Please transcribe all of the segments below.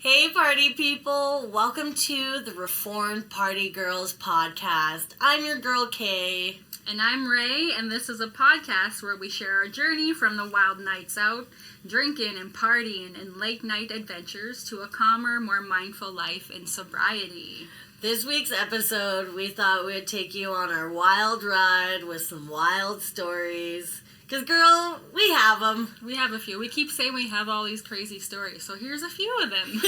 Hey party people, welcome to the Reformed Party Girls podcast. I'm your girl Kay. And I'm Ray, and this is a podcast where we share our journey from the wild nights out, drinking and partying and late night adventures to a calmer, more mindful life in sobriety. This week's episode, we thought we'd take you on our wild ride with some wild stories. Because, girl, we have them. We have a few. We keep saying we have all these crazy stories, so here's a few of them.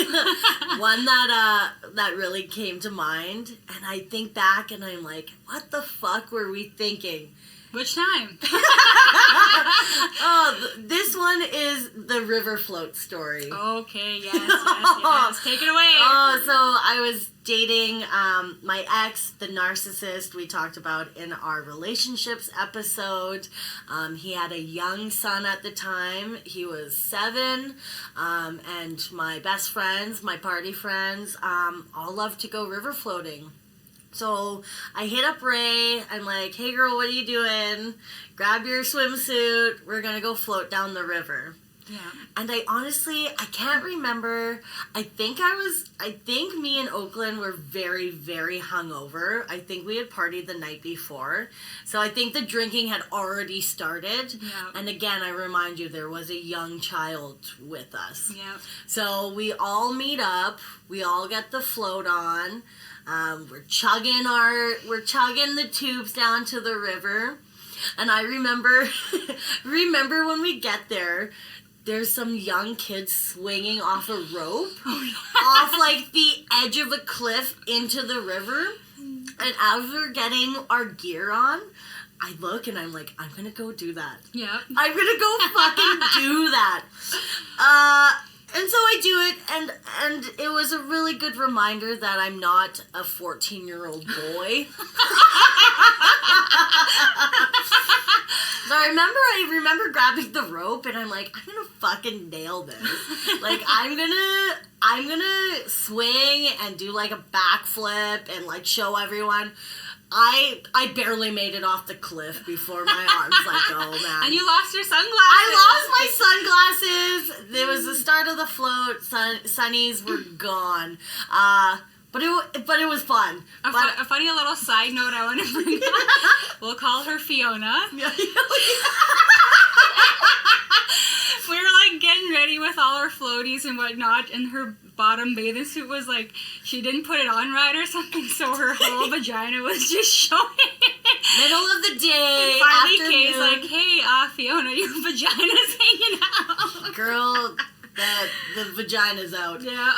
One that really came to mind, and I think back and I'm like, what the fuck were we thinking? Which time? This one is the river float story. Okay, yes. Take it away. So I was dating my ex, the narcissist we talked about in our relationships episode. He had a young son at the time. He was 7. And my best friends, my party friends, all love to go river floating. So I hit up Ray. I'm like, hey girl, what are you doing? Grab your swimsuit. We're going to go float down the river. Yeah. And I can't remember. I think me and Oakland were very, very hungover. I think we had partied the night before. So I think the drinking had already started. Yeah. And again, I remind you, there was a young child with us. Yeah. So we all meet up. We all get the float on. We're chugging the tubes down to the river. And I remember when we get there, there's some young kids swinging off a rope off like the edge of a cliff into the river. And as we're getting our gear on, I look and I'm like, I'm gonna go do that. Yeah. I'm gonna go fucking do that. And so I do it, and it was a really good reminder that I'm not a 14-year-old boy. So I remember grabbing the rope, and I'm like, I'm gonna fucking nail this. Like, I'm gonna swing and do like a backflip and like show everyone. I barely made it off the cliff before my arms let go, man. And you lost your sunglasses. I lost my sunglasses. It was the start of the float. Sunnies were gone. But it was fun. A funny little side note I want to bring up. We'll call her Fiona. We were like getting ready with all our floaties and whatnot, and her bottom bathing suit was like, she didn't put it on right or something, so her whole vagina was just showing. Middle of the day, and finally afternoon. Kay's like, hey, Fiona, your vagina's hanging out. Girl, the vagina's out. Yeah.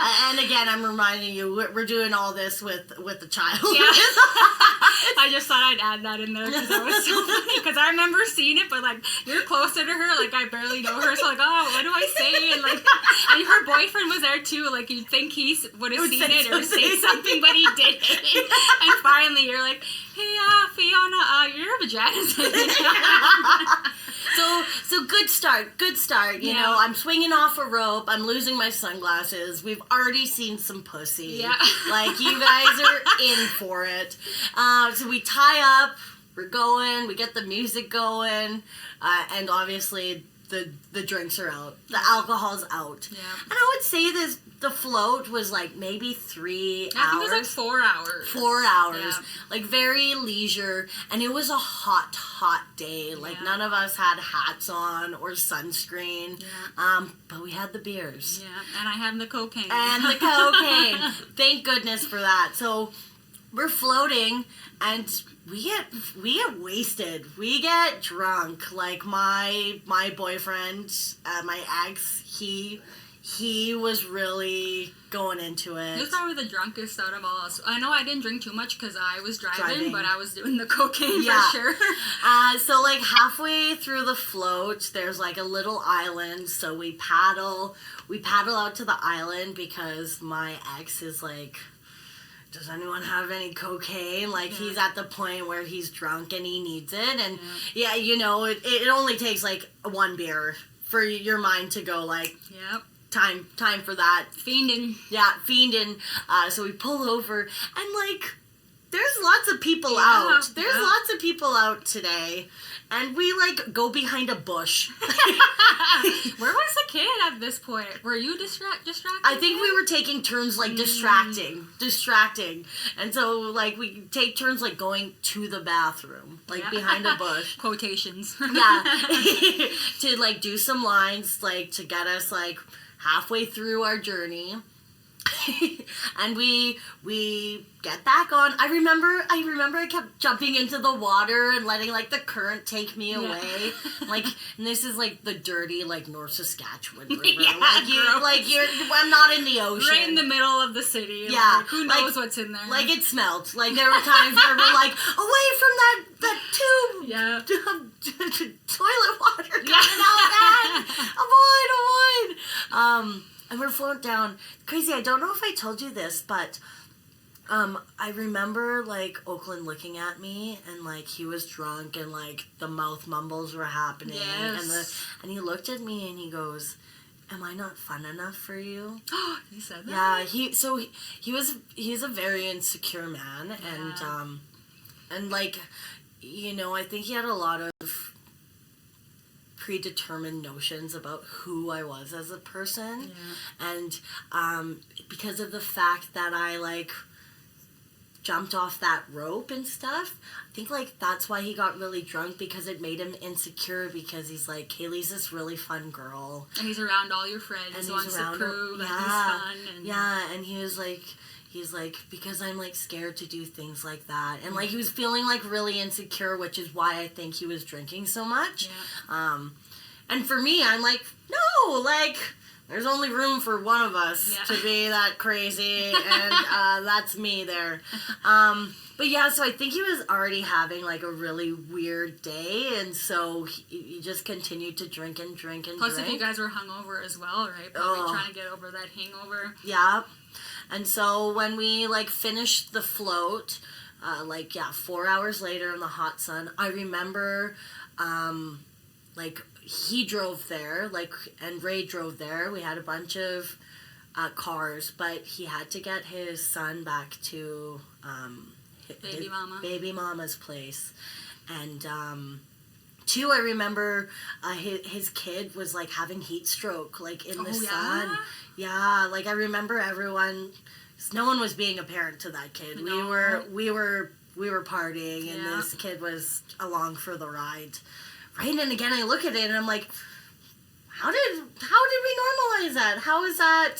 And again, I'm reminding you, we're doing all this with the child. Yeah. I just thought I'd add that in there because it was so funny. Because I remember seeing it, but like you're closer to her, like I barely know her, so like, oh, what do I say? And like, and her boyfriend was there too. Like you'd think he would have seen it or say something, but he didn't. And finally, you're like, hey, Fiona, your vagina's hanging out. So good start. You know, I'm swinging off a rope. I'm losing my sunglasses. We've already seen some pussy. Yeah. Like, you guys are in for it. So we tie up. We're going. We get the music going. And obviously, the drinks are out. The alcohol's out. Yeah. And I would say the float was like maybe 3 hours. I think it was like 4 hours. 4 hours. Yeah. Like very leisure. And it was a hot day. Like none of us had hats on or sunscreen. Yeah. But we had the beers. Yeah. And I had the cocaine. And the cocaine. Thank goodness for that. So we're floating and we get wasted. We get drunk. Like my boyfriend, my ex, he was really going into it. He was probably the drunkest out of all us. I know I didn't drink too much because I was driving, but I was doing the cocaine for sure. So like halfway through the float, there's like a little island. So we paddle out to the island because my ex is like, does anyone have any cocaine? Like, he's at the point where he's drunk and he needs it. And, you know, it only takes, like, 1 beer for your mind to go, like, time for that. Fiending. Yeah, fiending. So we pull over, and, like, there's lots of people out. There's lots of people out today. And we, like, go behind a bush. Where was the kid at this point? Were you distracted? I think we were taking turns, like, distracting. And so, like, we take turns, like, going to the bathroom, like, behind a bush. Quotations. Yeah. To, like, do some lines, like, to get us, like, halfway through our journey. And we get back on. I remember I kept jumping into the water and letting, like, the current take me away. Like, and this is, like, the dirty, like, North Saskatchewan River. I'm not in the ocean. Right in the middle of the city. Yeah. Like, who knows what's in there? Like, it smelled. Like, there were times where we're like, away from that tube. Yeah. Toilet water coming out that. Avoid. And we're floating down. Crazy, I don't know if I told you this, but I remember, like, Oakland looking at me, and, like, he was drunk, and, like, the mouth mumbles were happening. Yes. And he looked at me, and he goes, am I not fun enough for you? He said that? Yeah, he's a very insecure man, and, like, you know, I think he had a lot of predetermined notions about who I was as a person. And because of the fact that I, like, jumped off that rope and stuff, I think, like, that's why he got really drunk, because it made him insecure, because he's like, Kaylee's this really fun girl. And he's around all your friends, and he wants to prove that he's fun. And and he's like, because I'm, like, scared to do things like that. And, like, he was feeling, like, really insecure, which is why I think he was drinking so much. Yeah. And for me, I'm like, no, like, there's only room for one of us to be that crazy, and that's me there. But yeah, so I think he was already having, like, a really weird day, and so he just continued to drink and drink and Plus, drink. if you guys were hungover as well, right? Probably trying to get over that hangover. Yeah. And so when we, like, finished the float, 4 hours later in the hot sun, I remember, like, he drove there, like, and Ray drove there. We had a bunch of cars, but he had to get his son back to baby mama's place. And two, I remember his kid was, like, having heat stroke, like, in the sun. Yeah, like, I remember everyone. No one was being a parent to that kid. No. We were partying, and this kid was along for the ride. Right, and again, I look at it, and I'm like, how did we normalize that? How is that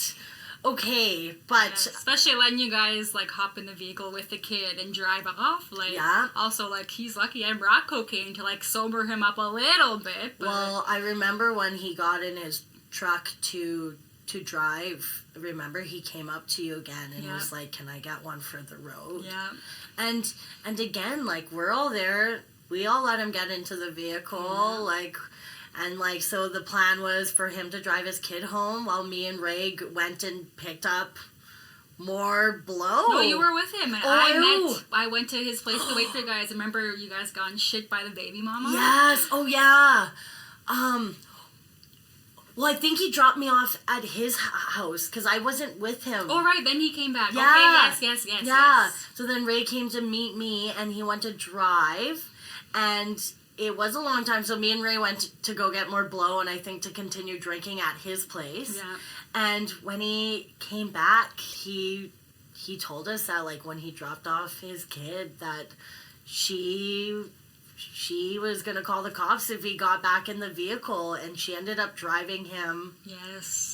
okay? But especially letting you guys, like, hop in the vehicle with the kid and drive off. Like, also, like, he's lucky I brought cocaine to, like, sober him up a little bit. But... Well, I remember when he got in his truck to drive, remember, he came up to you again and was like, can I get one for the road? Yeah. And again, like, we're all there. We all let him get into the vehicle, so the plan was for him to drive his kid home while me and Ray went and picked up more blow. No, you were with him. I went to his place to wait for you guys. Remember, you guys got shit by the baby mama? Yes. Oh, yeah. Well, I think he dropped me off at his house because I wasn't with him. Oh, right. Then he came back. Yeah. Okay, yes. Yeah. Yes. So then Ray came to meet me, and he went to drive. And it was a long time, so me and Ray went to go get more blow, and I think to continue drinking at his place. Yeah. And when he came back, he told us that, like, when he dropped off his kid, that she was going to call the cops if he got back in the vehicle, and she ended up driving him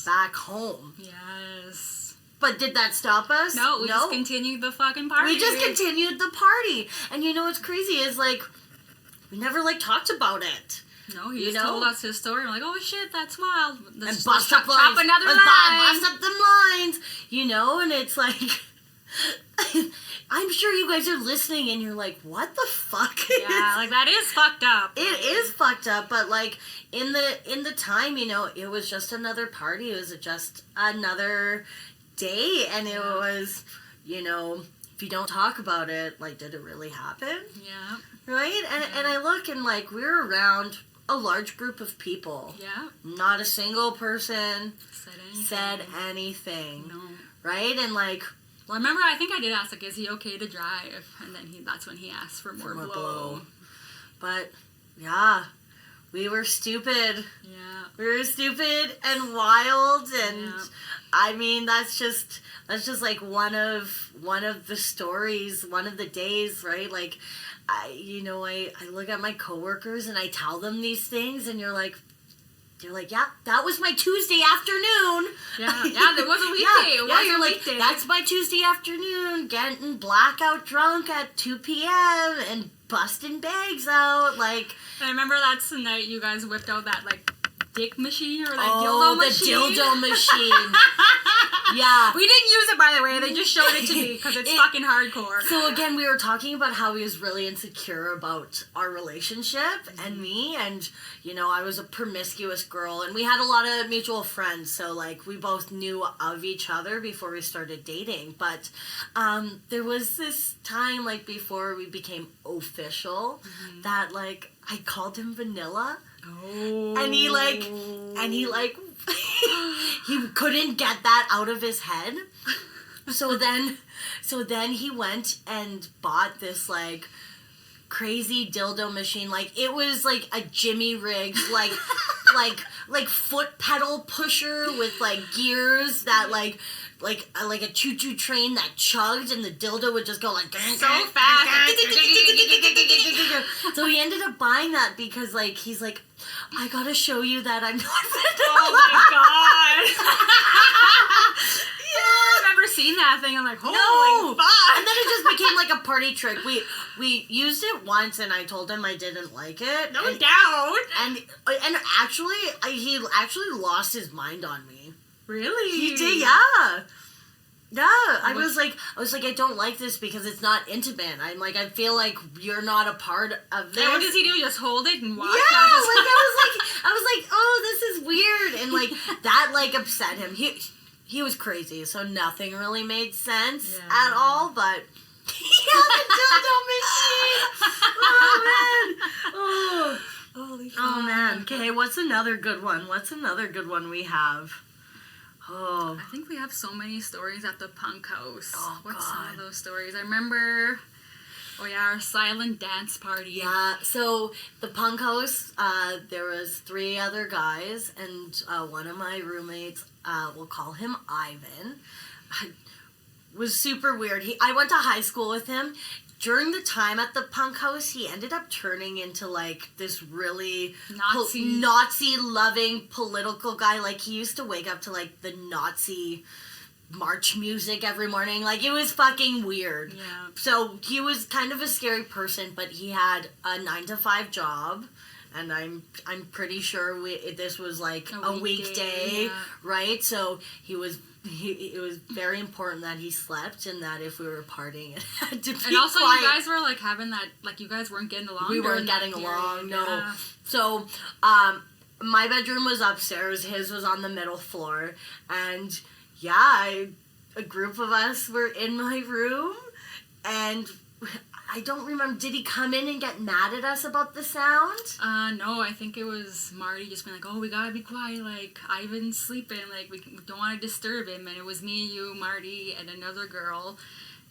back home. Yes. But did that stop us? No, we just continued the fucking party. We just continued the party. And you know what's crazy is, like, we never, like, talked about it. No, he just told us his story. I'm like, oh, shit, that's wild. Let's bust up lines. Another line. Bust up them lines. You know, and it's like... I'm sure you guys are listening and you're like, what the fuck? Yeah, like, that is fucked up. It is fucked up, but, like, in the time, you know, it was just another party. It was just another day, and it was, you know... If you don't talk about it, like, did it really happen? Yeah. Right? And I look, and, like, we're around a large group of people. Yeah. Not a single person said anything. No. Right? And, like, Well, I remember, I think I did ask, like, is he okay to drive? And then that's when he asked for more blow. But, yeah, we were stupid. Yeah. We were stupid and wild, and I mean, that's just like one of the stories, one of the days, right? Like, I look at my coworkers and I tell them these things, and they're like, yeah, that was my Tuesday afternoon. Yeah, there was a weekday. You're like, that's my Tuesday afternoon, getting blackout drunk at 2 p.m. and busting bags out, like. I remember that's the night you guys whipped out that, like, dick machine or that dildo machine. Oh, the dildo machine. Yeah. We didn't use it, by the way. They just showed it to me because it's fucking hardcore. So again, we were talking about how he was really insecure about our relationship and me, and I was a promiscuous girl, and we had a lot of mutual friends, so like we both knew of each other before we started dating. But there was this time, like before we became official, that like I called him Vanilla. Oh. And he he couldn't get that out of his head. So then he went and bought this like crazy dildo machine. Like it was like a Jimmy rigged like foot pedal pusher with like gears that like a choo-choo train that chugged, and the dildo would just go like so fast. So he ended up buying that because like he's like, I gotta show you that I'm not Vanilla. Oh my god. I remember seeing that thing. I'm like, holy fuck. And then it just became like a party trick. We used it once, and I told him I didn't like it. No doubt. And actually, he actually lost his mind on me. Really? He did, yeah. Yeah, I was like, I don't like this because it's not intimate. I'm like, I feel like you're not a part of this. And what does he do? Just hold it and watch? Yeah, I was like, oh, this is weird, and like that like upset him. He was crazy, so nothing really made sense at all. But he had a dildo machine. Oh man. Oh. Holy fuck. Oh man. Okay, what's another good one? We have? Oh. I think we have so many stories at the punk house. Oh, What's God. some of those stories? I remember, our silent dance party. Yeah, so the punk house, there was 3 other guys, and one of my roommates, we'll call him Ivan, was super weird. I went to high school with him. During the time at the punk house, he ended up turning into, like, this really Nazi-loving political guy. Like, he used to wake up to, like, the Nazi march music every morning. Like, it was fucking weird. Yeah. So, he was kind of a scary person, but he had a 9-to-5 job. And I'm pretty sure this was, like, a weekday, right? So, it was very important that he slept, and that if we were partying, it had to be And also, quiet. you guys were, like, having that, like, you guys weren't getting along. We weren't getting along, no. Yeah. So, my bedroom was upstairs, his was on the middle floor, and, a group of us were in my room, and I don't remember, did he come in and get mad at us about the sound? No, I think it was Marty just being like, oh, we gotta be quiet, like, Ivan's sleeping, like, we don't want to disturb him, and it was me, you, Marty, and another girl,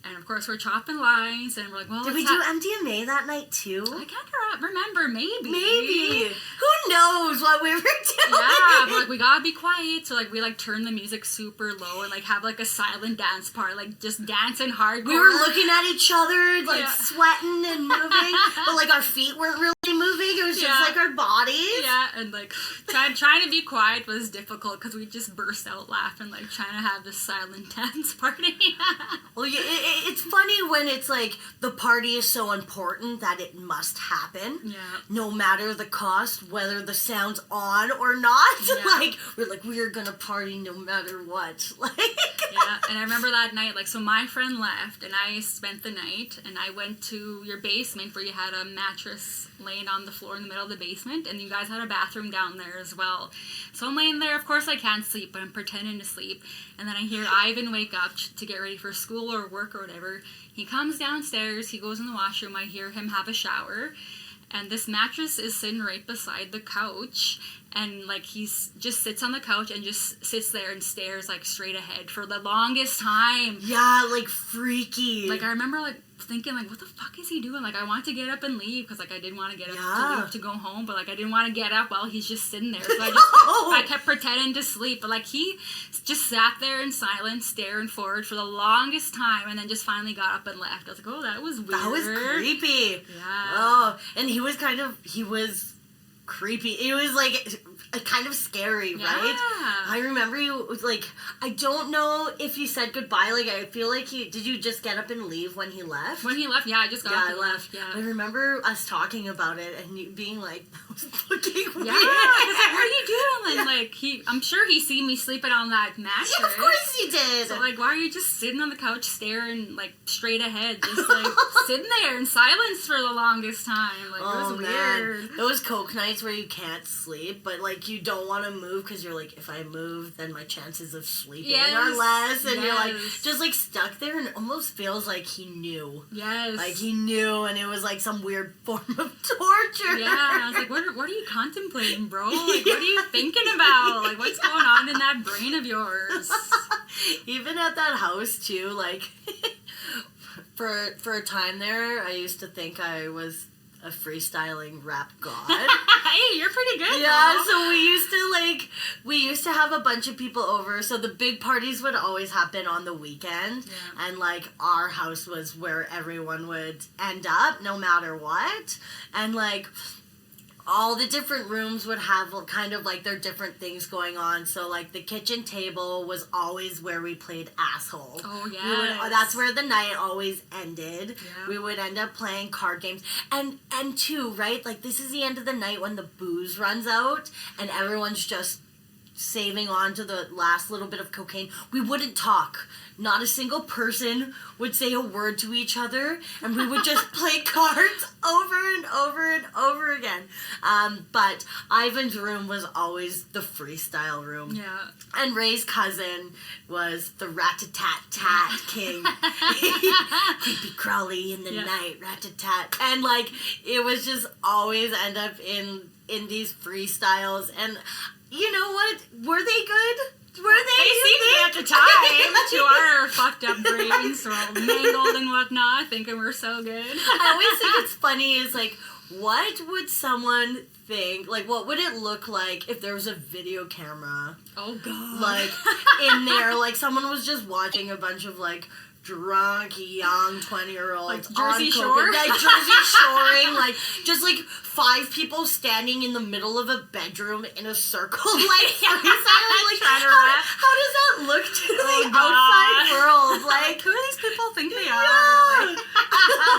and of course we're chopping lines, and we're like, well, did we do MDMA that night too? I can't remember, Maybe. Who knows what we were doing? Yeah, but, like, we gotta be quiet, so, like, we, like, turn the music super low and, like, have, like, a silent dance part, like, just dancing hardcore. We were looking at each other, like, sweating and moving, but, like, our feet weren't really moving. It was just, like, our bodies. Yeah, and, like, trying to be quiet was difficult because we just burst out laughing, like, trying to have this silent dance party. Well, it's funny when it's, like, the party is so important that it must happen. Yeah. No matter the cost, whether the sound's on or not. Yeah. we're gonna party no matter what. Like. Yeah, and I remember that night, like, so my friend left, and I spent the night, and I went to your basement where you had a mattress laying on the floor in the middle of the basement, and you guys had a bathroom down there as well. So I'm laying there, of course I can't sleep, but I'm pretending to sleep, and then I hear Ivan wake up to get ready for school or work or whatever. He comes downstairs, he goes in the washroom, I hear him have a shower, and this mattress is sitting right beside the couch, and like just sits on the couch and just sits there and stares like straight ahead for the longest time. Yeah, like freaky. Like I remember like thinking like, what the fuck is he doing? Like I want to get up and leave because like I didn't want to get up to leave to go home, but like I didn't want to get up while he's just sitting there. So I kept pretending to sleep, but like he just sat there in silence, staring forward for the longest time, and then just finally got up and left. I was like, oh, that was weird. That was creepy. Yeah. Oh, and he was creepy. It was like kind of scary, right? I remember you like, I don't know if you said goodbye. Like I feel like did you just get up and leave when he left? When he left, yeah, I just got up and left. Yeah. I remember us talking about it and you being like, that was fucking weird. Yeah, like, what are you doing? And like I'm sure he seen me sleeping on that mattress. Yeah, of course he did. So like, why are you just sitting on the couch staring like straight ahead, just like sitting there in silence for the longest time? Like it was weird. Those Coke nights where you can't sleep, but like you don't want to move because you're like, if I move, then my chances of sleeping are less, and you're like just like stuck there, and it almost feels like he knew. Yes. Like he knew, and it was like some weird form of torture. Yeah, I was like, what are you contemplating, bro? Like, what are you thinking about? Like, what's going on in that brain of yours? Even at that house too, like for a time there, I used to think I was a freestyling rap god. Hey, you're pretty good. Yeah, though. so we used to have a bunch of people over. So the big parties would always happen on the weekend, and like our house was where everyone would end up, no matter what, and like all the different rooms would have kind of like their different things going on. So like the kitchen table was always where we played asshole. Oh yeah. That's where the night always ended. Yeah. We would end up playing card games. And too, right? Like this is the end of the night when the booze runs out and everyone's just saving on to the last little bit of cocaine. We wouldn't talk. Not a single person would say a word to each other, and we would just play cards over and over and over again. But Ivan's room was always the freestyle room. Yeah. And Ray's cousin was the rat-a-tat-tat king. Creepy crawly in the night, rat-a-tat. And like, it was just always end up in these freestyles. And you know what? Were they good? They seemed good at the time to our fucked up brains, all mangled and whatnot, thinking we're so good. I always think it's funny is like, what would someone think? Like, what would it look like if there was a video camera? Oh god. Like in there, like someone was just watching a bunch of like drunk young 20-year-olds like Jersey on Shore, like Jersey shoring, like just like 5 people standing in the middle of a bedroom in a circle, like like trying to rap. How does that look to the outside world? Like, who do these people think they are? yeah. Like,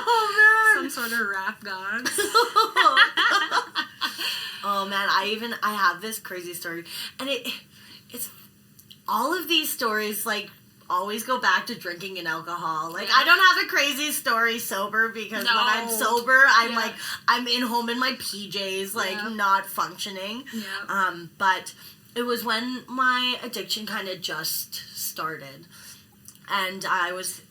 Oh man, some sort of rap gods. Oh man, I have this crazy story, and it's all of these stories like always go back to drinking and alcohol. Like I don't have a crazy story sober because when I'm sober, I'm like I'm home in my PJs, like not functioning. Yeah. But it was when my addiction kind of just started, and I was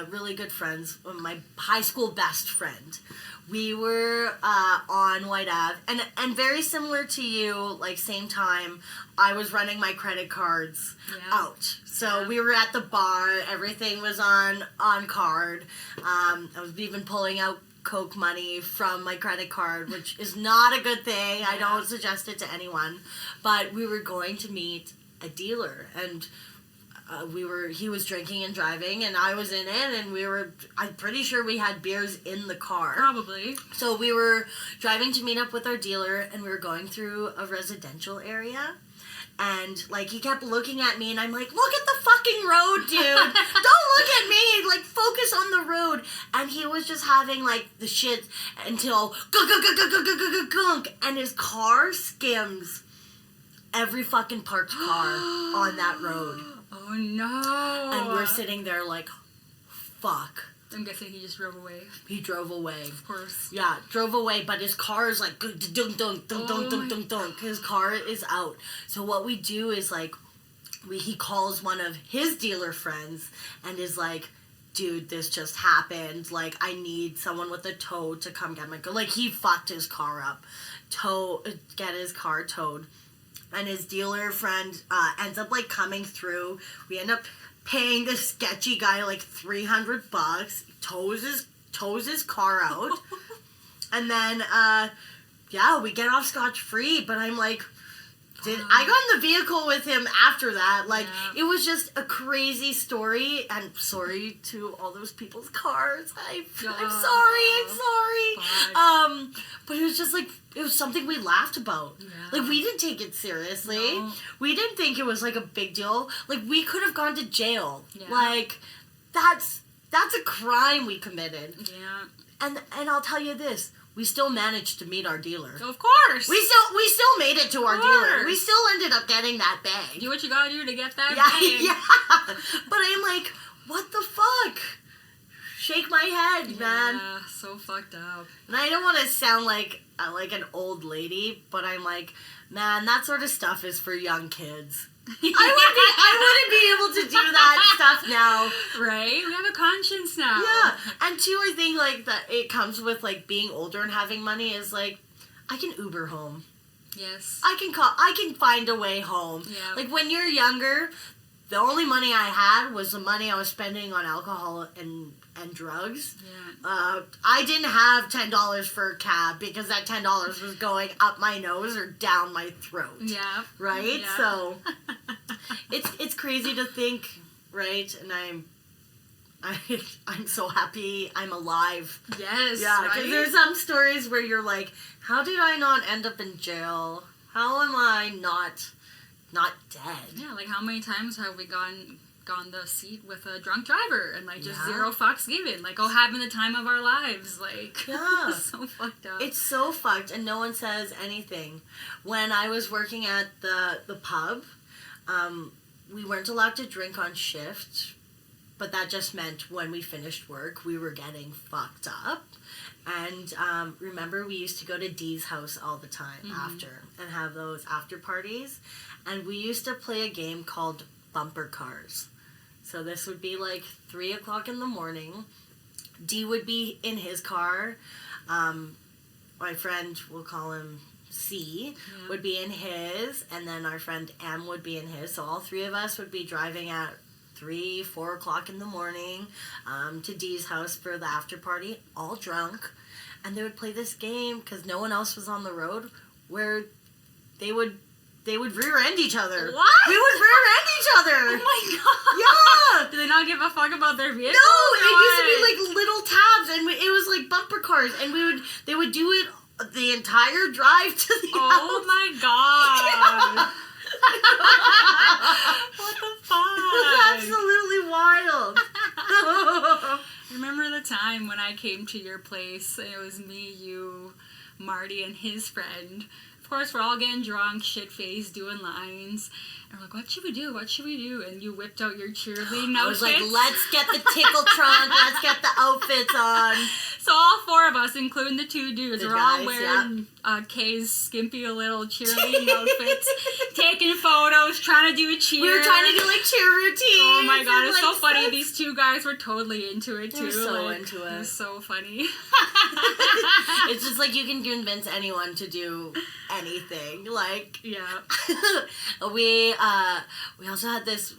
really good friends with my high school best friend. We were on White Ave, and very similar to you, like same time, I was running my credit cards out. So we were at the bar, everything was on card. I was even pulling out Coke money from my credit card, which is not a good thing. I don't suggest it to anyone. But we were going to meet a dealer, and he was drinking and driving, and I was in it, and I'm pretty sure we had beers in the car. Probably. So we were driving to meet up with our dealer, and we were going through a residential area, and, like, he kept looking at me, and I'm like, look at the fucking road, dude! Don't look at me! Like, focus on the road! And he was just having, like, the shit until gunk, and his car skims every fucking parked car on that road. Oh no! And we're sitting there like, fuck. I'm guessing he just drove away. He drove away. Of course. Yeah, drove away, but his car is like, dunk, dunk, dunk, dunk, dunk, dunk, dunk. His car is out. So what we do is like, he calls one of his dealer friends and is like, dude, this just happened. Like, I need someone with a tow to come get my car. Like, he fucked his car up. Get his car towed. and his dealer friend ends up like coming through. We end up paying this sketchy guy like $300, tows his car out, and then we get off scotch-free. But I'm like, I got in the vehicle with him after that. Like, it was just a crazy story. And sorry to all those people's cars. I'm sorry. But it was just like, it was something we laughed about. Yeah. Like, we didn't take it seriously. No. We didn't think it was like a big deal. Like, we could have gone to jail. Yeah. Like, that's a crime we committed. Yeah. And I'll tell you this. We still managed to meet our dealer. Of course. We still made it to our dealer. We still ended up getting that bag. Do what you gotta do to get that bag. Yeah. But I'm like, what the fuck? Shake my head, man. Yeah, so fucked up. And I don't want to sound like an old lady, but I'm like, man, that sort of stuff is for young kids. I wouldn't be able to do that stuff now. Right? We have a conscience now. Yeah. And two, I think like that it comes with like being older and having money is like, I can Uber home. Yes. I can find a way home. Yeah. Like when you're younger, the only money I had was the money I was spending on alcohol and drugs. Yeah. I didn't have $10 for a cab because that $10 was going up my nose or down my throat. Yeah. Right? Yeah. So it's crazy to think, right? And I'm so happy I'm alive. Yes. Yeah, because right? there's some stories where you're like, how did I not end up in jail? How am I not dead? Yeah, like how many times have we gone the seat with a drunk driver and like just zero fucks given, like having the time of our lives, like so fucked up. It's so fucked, and no one says anything. When I was working at the pub, we weren't allowed to drink on shift, but that just meant when we finished work we were getting fucked up. And remember, we used to go to Dee's house all the time after and have those after parties, and we used to play a game called bumper cars. So this would be like 3 o'clock in the morning. D would be in his car. My friend, we'll call him C, would be in his. And then our friend M would be in his. So all three of us would be driving at 3, 4 o'clock in the morning to D's house for the after party, all drunk. And they would play this game because no one else was on the road where they would rear-end each other. What? We would rear-end each other. Oh my god. Yeah. Do they not give a fuck about their vehicles? No, it used to be like little tabs, and it was like bumper cars, and they would do it the entire drive to the house. Oh my god. What the fuck? It was absolutely wild. I remember the time when I came to your place, and it was me, you, Marty, and his friend. Of course, we're all getting drunk, shit-faced, doing lines. And we're like, what should we do? What should we do? And you whipped out your cheerleading outfits. I was like, let's get the tickle trunk. Let's get the outfits on. So all four of us, including the two dudes, The we're guys, all wearing Kay's skimpy little cheerleading outfits, taking photos, trying to do a cheer. We were trying to do like cheer routines. Oh my god, it's like, so funny. These two guys were totally into it too. They were so into it. It was so funny. It's just like you can convince anyone to do anything. Like, yeah. We also had this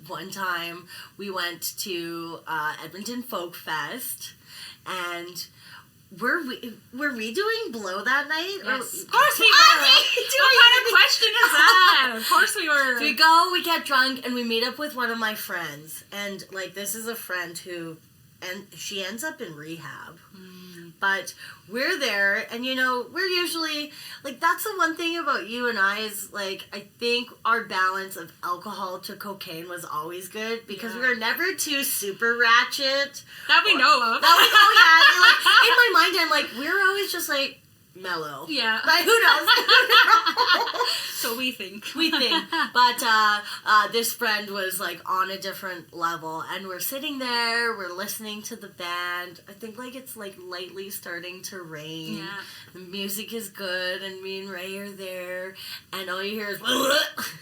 one time we went to Edmonton Folk Fest, and were we doing blow that night? Yes. Of course we were. What kind of question is that? Of course we were. So we go, we get drunk, and we meet up with one of my friends, and like this is a friend who, and she ends up in rehab. But we're there, and we're usually, like, that's the one thing about you and I is, like, I think our balance of alcohol to cocaine was always good, because we were never too super ratchet. That we know of. Like, in my mind, I'm like, we're always just, like, mellow. Yeah. Like, who knows? So we think. But this friend was, like, on a different level, and we're sitting there, we're listening to the band. I think, like, it's, like, lightly starting to rain. Yeah. The music is good, and me and Ray are there, and all you hear is...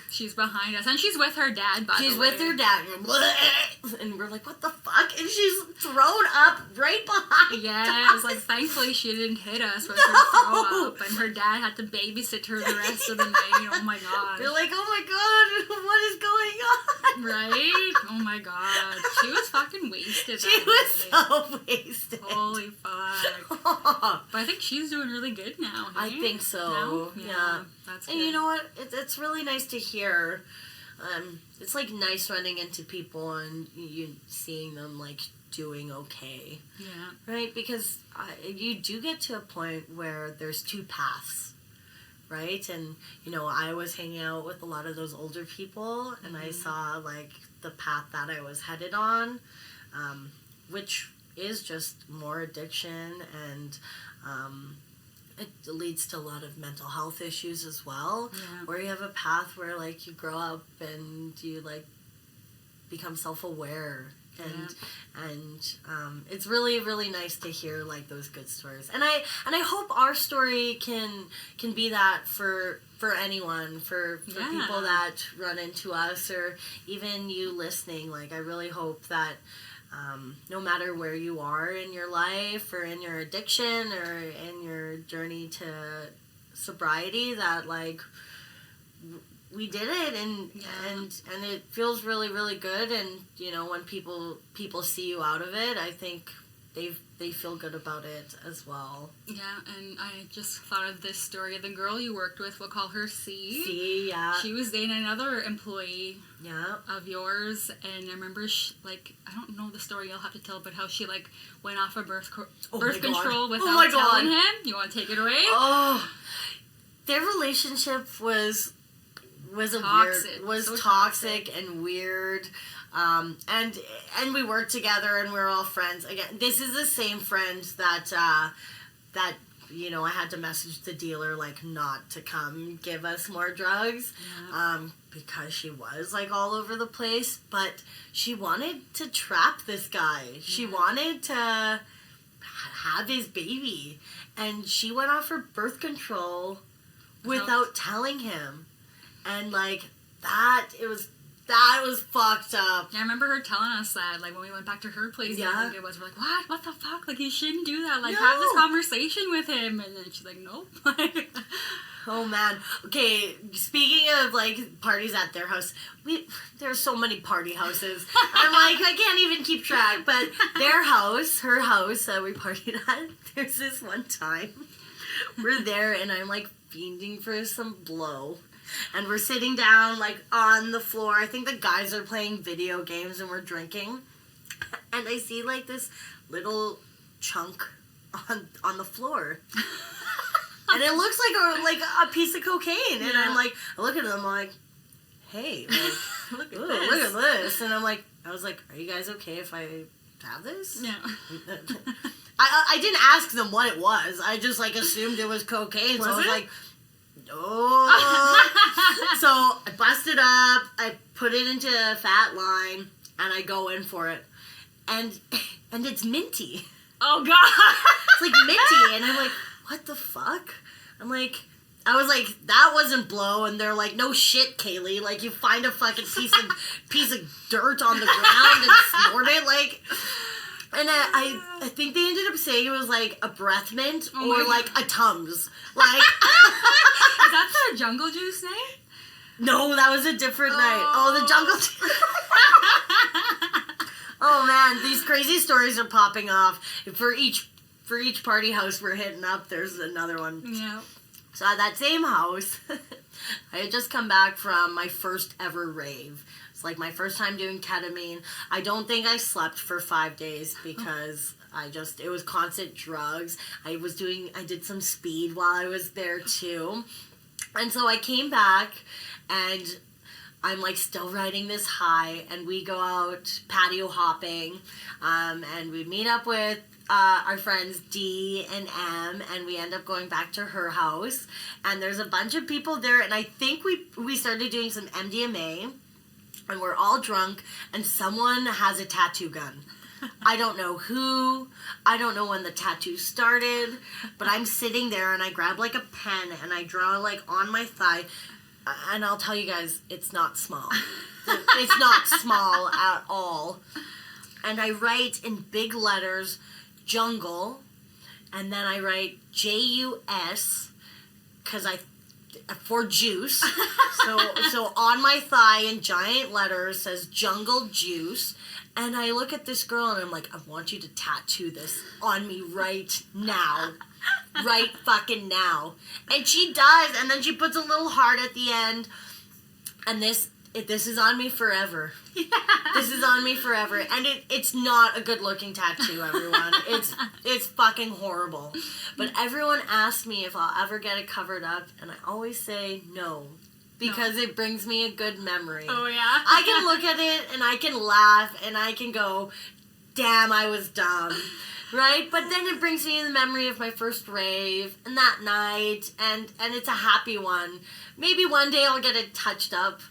She's behind us, and she's with her dad, by the way. She's with her dad, and we're like, what the fuck? And she's thrown up right behind Yeah, us. like, thankfully she didn't hit us with her throw up, and her dad had to babysit her the rest of the night, Oh my gosh. You're like, oh my god, what is going on? Right? Oh my god. She was fucking wasted. She was so wasted. Holy fuck. But I think she's doing really good now. Hey? I think so. No? Yeah. That's and good. you know what? It's really nice to hear. It's like nice running into people and you seeing them like doing okay. Yeah. Right? Because you do get to a point where there's two paths. Right? And, you know, I was hanging out with a lot of those older people and I saw like the path that I was headed on, which is just more addiction and it leads to a lot of mental health issues as well. Yeah. Where you have a path where like you grow up and you like become self-aware and it's really, really nice to hear like those good stories. And I hope our story can be that for anyone, for people that run into us or even you listening. Like I really hope that no matter where you are in your life or in your addiction or in your journey to sobriety, that like we did it and it feels really, really good. And you know, when people see you out of it, I think they feel good about it as well. Yeah, and I just thought of this story. The girl you worked with, we'll call her C. C, yeah. She was dating another employee Yeah. of yours, and I remember, I don't know the story you'll have to tell, but how she, like, went off of birth control without telling him. You want to take it away? Oh, their relationship was Toxic. Toxic and weird. And we worked together and we were all friends. Again, this is the same friend that you know, I had to message the dealer like not to come give us more drugs, because she was like all over the place. But she wanted to trap this guy. She wanted to have his baby, and she went off her birth control without telling him, and like that was fucked up. Yeah, I remember her telling us that, like, when we went back to her place, I think it was, we're like, what the fuck? Like, you shouldn't do that. Like, have this conversation with him. And then she's like, nope. Oh, man. Okay, speaking of, like, parties at their house, there's so many party houses. I'm like, I can't even keep track. But their house, her house that we partied at, there's this one time, we're there, and I'm, like, fiending for some blow. And we're sitting down, like, on the floor. I think the guys are playing video games and we're drinking. And I see, like, this little chunk on the floor. And it looks like a piece of cocaine. Yeah. And I'm like, I look at them, I'm like, hey, like, look at this. And I was like, are you guys okay if I have this? Yeah. I didn't ask them what it was. I just, like, assumed it was cocaine. So I was like, oh. So I bust it up, I put it into a fat line, and I go in for it. And it's minty. Oh, God. It's like minty. And I'm like, what the fuck? I was like, that wasn't blow. And they're like, no shit, Kaylee. Like, you find a fucking piece of dirt on the ground and snort it. Like, and I think they ended up saying it was like a breath mint or like a Tums. Like, is that the Jungle Juice name? No, that was a different night. Oh, the Jungle Juice. Oh man, these crazy stories are popping off. For each party house we're hitting up, there's another one. Yeah. So at that same house, I had just come back from my first ever rave. It's like my first time doing ketamine. I don't think I slept for 5 days because it was constant drugs. I did some speed while I was there too. And so I came back and I'm like still riding this high, and we go out patio hopping, and we meet up with our friends D and M, and we end up going back to her house, and there's a bunch of people there, and I think we started doing some MDMA, and we're all drunk, and someone has a tattoo gun. I don't know who, I don't know when the tattoo started, but I'm sitting there and I grab like a pen and I draw like on my thigh, and I'll tell you guys, it's not small. It's not small at all. And I write in big letters, jungle, and then I write JUS, because for juice. So on my thigh in giant letters says Jungle Juice. And I look at this girl and I'm like, I want you to tattoo this on me right now. Right fucking now. And she does. And then she puts a little heart at the end. And this is on me forever. Yeah. This is on me forever. And it's not a good looking tattoo, everyone. It's fucking horrible. But everyone asks me if I'll ever get it covered up. And I always say no. Because it brings me a good memory. Oh, yeah? I can look at it and I can laugh and I can go, damn, I was dumb. Right? But then it brings me the memory of my first rave and that night. And it's a happy one. Maybe one day I'll get it touched up.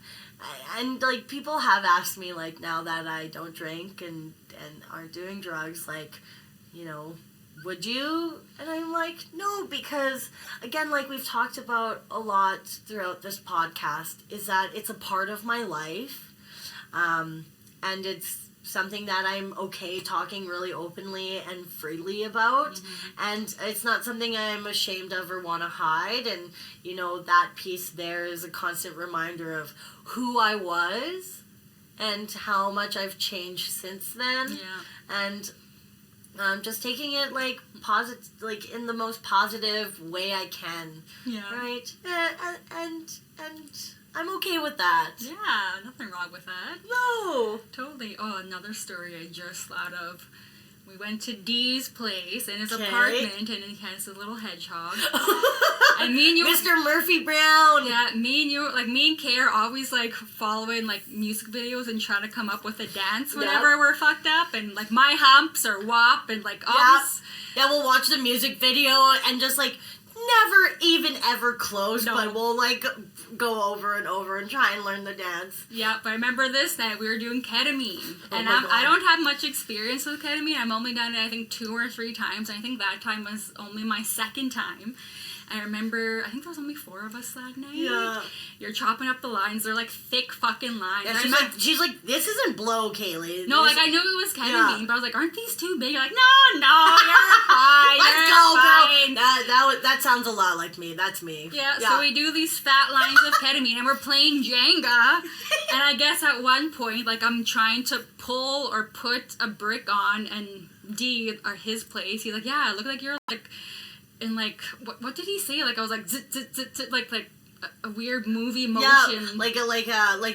And, like, people have asked me, like, now that I don't drink and aren't doing drugs, like, you know, would you? And I'm like, no, because, again, like we've talked about a lot throughout this podcast, is that it's a part of my life, and it's something that I'm okay talking really openly and freely about, and it's not something I'm ashamed of or want to hide, and, you know, that piece there is a constant reminder of who I was and how much I've changed since then, and just taking it like like in the most positive way I can, right? And I'm okay with that. Yeah, nothing wrong with that. No, totally. Oh, another story I just thought of. We went to Dee's place in his apartment, and he has a little hedgehog. And me and you, Mr. Murphy Brown. Yeah, me and Kay are always like following like music videos and trying to come up with a dance whenever we're fucked up, and like My Humps or WAP, and like always. Yeah, we'll watch the music video and just like never even ever close, but we'll like go over and over and try and learn the dance. Yeah, but I remember this night we were doing ketamine, and I don't have much experience with ketamine. I'm only done it I think 2 or 3 times, and I think that time was only my second time. I remember, I think there was only 4 of us that night. Yeah. You're chopping up the lines. They're like thick fucking lines. Yeah, she's like, this isn't blow, Kaylee. No, like I knew it was ketamine, but I was like, aren't these too big? You're like, no, you're fine. Let's go, girl. That sounds a lot like me. That's me. Yeah, so we do these fat lines of ketamine, and we're playing Jenga. And I guess at one point, like I'm trying to pull or put a brick on, and D, or his place, he's like, yeah, it looked like you're like... And like, what did he say? Like I was like, zit, zit, zit, zit, like a weird movie motion. Yeah, like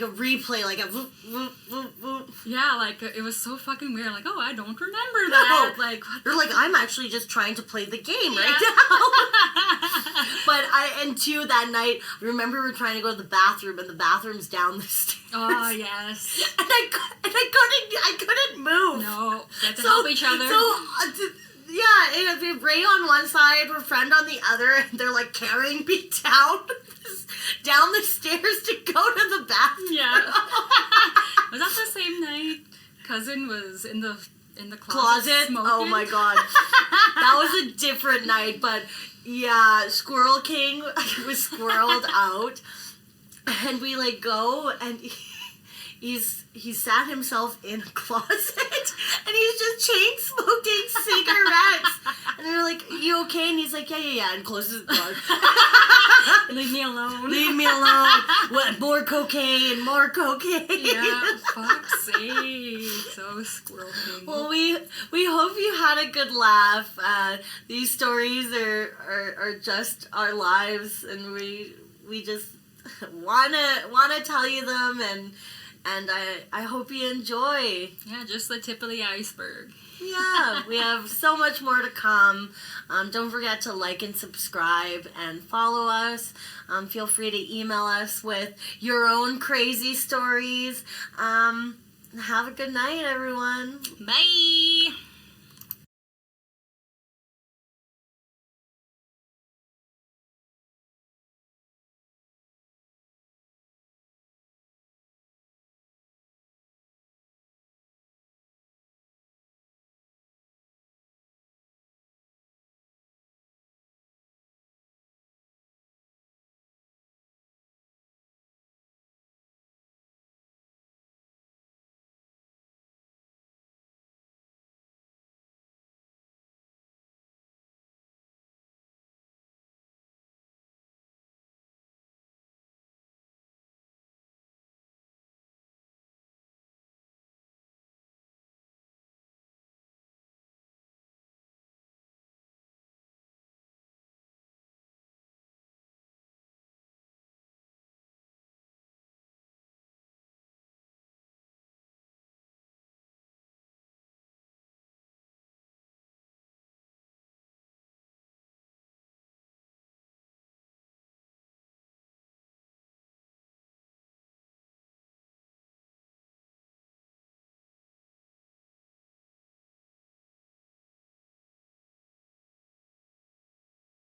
a replay, like a whoop, whoop, whoop, whoop. Yeah, like it was so fucking weird. Like, oh, I don't remember that. No, like you're like, I'm actually just trying to play the game right now. But that night, remember we were trying to go to the bathroom, and the bathroom's down the stairs. Oh yes. And I couldn't move. No, we had to help each other. Yeah, it'd be Ray on one side, her friend on the other, and they're like carrying me down the stairs to go to the bathroom. Yeah. Was that the same night? Cousin was in the closet smoking? Oh my god. That was a different night, but yeah, Squirrel King was squirreled out, and we like go, and he sat himself in a closet, and he's just chain smoking cigarettes. And they're like, "You okay?" And he's like, "Yeah," and closes the door. Leave me alone. Leave me alone. What? More cocaine. Yeah, fuck's sake. So Squirrel King. Well, we hope you had a good laugh. These stories are just our lives, and we just wanna tell you them, and I hope you enjoy. Yeah, just the tip of the iceberg. Yeah, we have so much more to come. Don't forget to like and subscribe and follow us. Feel free to email us with your own crazy stories. Have a good night, everyone. Bye.